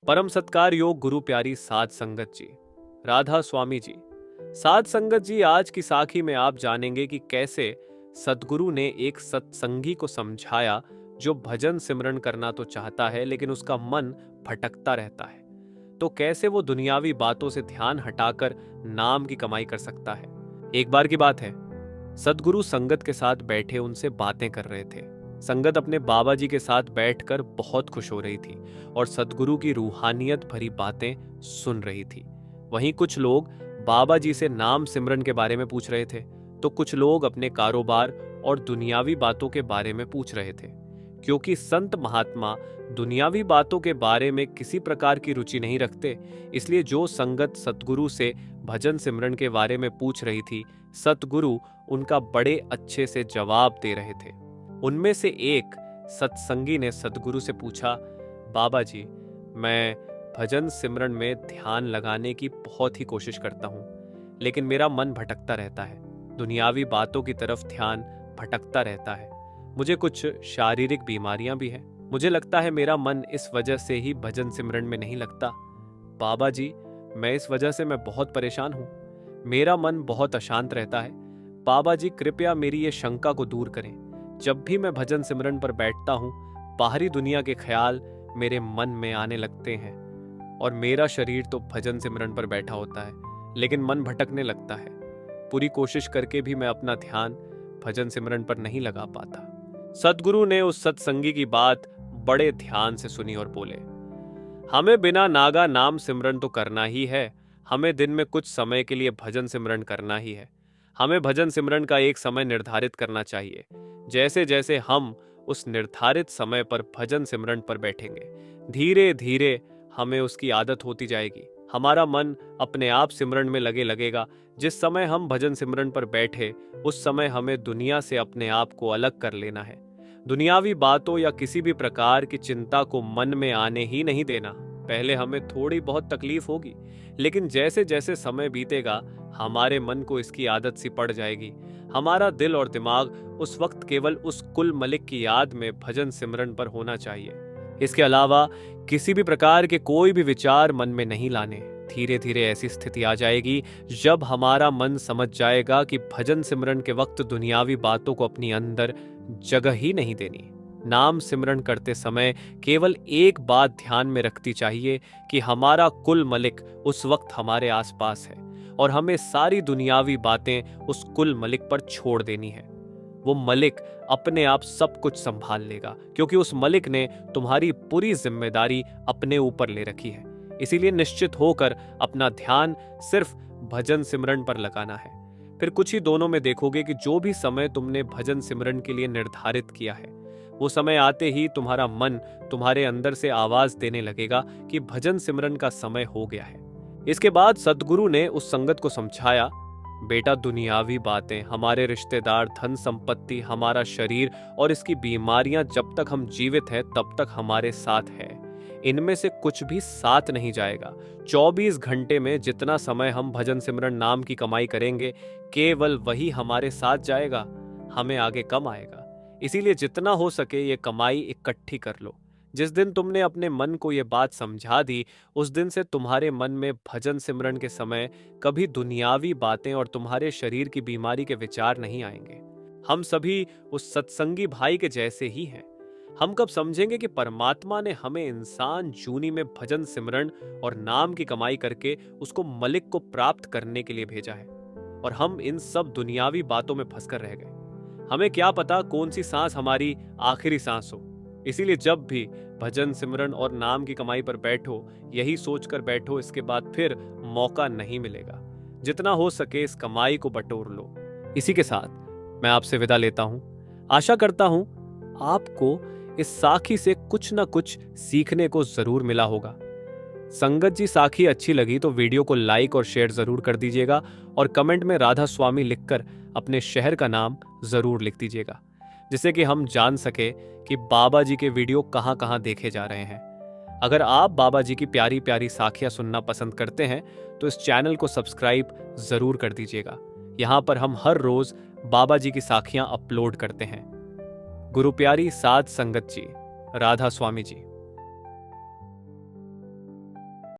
परम सत्कार योग गुरु प्यारी साध संगत जी, राधा स्वामी जी। साध संगत जी, आज की साखी में आप जानेंगे कि कैसे सद्गुरु ने एक सत्संगी को समझाया जो भजन सिमरन करना तो चाहता है लेकिन उसका मन भटकता रहता है। तो कैसे वो दुनियावी बातों से ध्यान हटाकर नाम की कमाई कर सकता है। एक बार की बात है, सद्गुरु संगत के साथ बैठे उनसे बातें कर रहे थे। संगत अपने बाबा जी के साथ बैठकर बहुत खुश हो रही थी और सद्गुरु की रूहानियत भरी बातें सुन रही थी। वहीं कुछ लोग बाबा जी से नाम सिमरन के बारे में पूछ रहे थे, तो कुछ लोग अपने कारोबार और दुनियावी बातों के बारे में पूछ रहे थे। क्योंकि संत महात्मा दुनियावी बातों के बारे में किसी प्रकार की रुचि नहीं रखते, इसलिए जो संगत सतगुरु से भजन सिमरन के बारे में पूछ रही थी, सतगुरु उनका बड़े अच्छे से जवाब दे रहे थे। उनमें से एक सत्संगी ने सतगुरु से पूछा, बाबा जी, मैं भजन सिमरन में ध्यान लगाने की बहुत ही कोशिश करता हूँ, लेकिन मेरा मन भटकता रहता है, दुनियावी बातों की तरफ ध्यान भटकता रहता है। मुझे कुछ शारीरिक बीमारियां भी हैं। मुझे लगता है मेरा मन इस वजह से ही भजन सिमरन में नहीं लगता। बाबा जी, मैं इस वजह से मैं बहुत परेशान हूँ। मेरा मन बहुत अशांत रहता है। बाबा जी, कृपया मेरी ये शंका को दूर करें। जब भी मैं भजन सिमरन पर बैठता हूँ, बाहरी दुनिया के ख्याल मेरे मन में आने लगते हैं और मेरा शरीर तो भजन सिमरन पर बैठा होता है, लेकिन मन भटकने लगता है। पूरी कोशिश करके भी मैं अपना ध्यान भजन सिमरन पर नहीं लगा पाता। सतगुरु ने उस सत्संगी की बात बड़े ध्यान से सुनी और बोले, हमें बिना नागा नाम सिमरन तो करना ही है। हमें दिन में कुछ समय के लिए भजन सिमरन करना ही है। हमें भजन सिमरन का एक समय निर्धारित करना चाहिए। जैसे जैसे हम उस निर्धारित समय पर भजन सिमरन पर बैठेंगे, धीरे धीरे हमें उसकी आदत होती जाएगी। हमारा मन अपने आप सिमरन में लगेगा। जिस समय हम भजन सिमरन पर बैठे, उस समय हमें दुनिया से अपने आप को अलग कर लेना है। दुनियावी बातों या किसी भी प्रकार की चिंता को मन में आने ही नहीं देना। पहले हमें थोड़ी बहुत तकलीफ होगी, लेकिन जैसे जैसे समय बीतेगा, हमारे मन को इसकी आदत सी पड़ जाएगी। हमारा दिल और दिमाग उस वक्त केवल उस कुल मलिक की याद में भजन सिमरन पर होना चाहिए। इसके अलावा किसी भी प्रकार के कोई भी विचार मन में नहीं लाने। धीरे धीरे ऐसी स्थिति आ जाएगी जब हमारा मन समझ जाएगा कि भजन सिमरन के वक्त दुनियावी बातों को अपनी अंदर जगह ही नहीं देनी। नाम सिमरन करते समय केवल एक बात ध्यान में रखती चाहिए कि हमारा कुल मलिक उस वक्त हमारे आसपास है और हमें सारी दुनियावी बातें उस कुल मलिक पर छोड़ देनी है। वो मलिक अपने आप सब कुछ संभाल लेगा, क्योंकि उस मलिक ने तुम्हारी पूरी जिम्मेदारी अपने ऊपर ले रखी है। इसीलिए निश्चित होकर अपना ध्यान सिर्फ भजन सिमरन पर लगाना है। फिर कुछ ही दोनों में देखोगे कि जो भी समय तुमने भजन सिमरन के लिए निर्धारित किया है, वो समय आते ही तुम्हारा मन तुम्हारे अंदर से आवाज देने लगेगा कि भजन सिमरन का समय हो गया है। इसके बाद सतगुरु ने उस संगत को समझाया, बेटा, दुनियावी बातें, हमारे रिश्तेदार, धन संपत्ति, हमारा शरीर और इसकी बीमारियां जब तक हम जीवित हैं तब तक हमारे साथ है। इनमें से कुछ भी साथ नहीं जाएगा। 24 घंटे में जितना समय हम भजन सिमरन नाम की कमाई करेंगे, केवल वही हमारे साथ जाएगा, हमें आगे कम आएगा। इसीलिए जितना हो सके ये कमाई इकट्ठी कर लो। जिस दिन तुमने अपने मन को ये बात समझा दी, उस दिन से तुम्हारे मन में भजन सिमरन के समय कभी दुनियावी बातें और तुम्हारे शरीर की बीमारी के विचार नहीं आएंगे। हम सभी उस सत्संगी भाई के जैसे ही हैं। हम कब समझेंगे कि परमात्मा ने हमें इंसान जूनी में भजन सिमरन और नाम की कमाई करके उसको मलिक को प्राप्त करने के लिए भेजा है, और हम इन सब दुनियावी बातों में फंसकर रह गए। हमें क्या पता कौन सी सांस हमारी आखिरी सांस हो। इसीलिए जब भी भजन सिमरन और नाम की कमाई पर बैठो, यही सोचकर बैठो, इसके बाद फिर मौका नहीं मिलेगा। जितना हो सके इस कमाई को बटोर लो। इसी के साथ मैं आपसे विदा लेता हूं। आशा करता हूं आपको इस साखी से कुछ ना कुछ सीखने को जरूर मिला होगा। संगत जी, साखी अच्छी लगी तो वीडियो को लाइक और शेयर जरूर कर दीजिएगा और कमेंट में राधा स्वामी लिखकर अपने शहर का नाम जरूर लिख दीजिएगा, जिससे कि हम जान सके कि बाबा जी के वीडियो कहां कहां देखे जा रहे हैं। अगर आप बाबा जी की प्यारी प्यारी साखियां सुनना पसंद करते हैं तो इस चैनल को सब्सक्राइब जरूर कर दीजिएगा। यहां पर हम हर रोज बाबा जी की साखियां अपलोड करते हैं। गुरु प्यारी साध संगत जी, राधा स्वामी जी।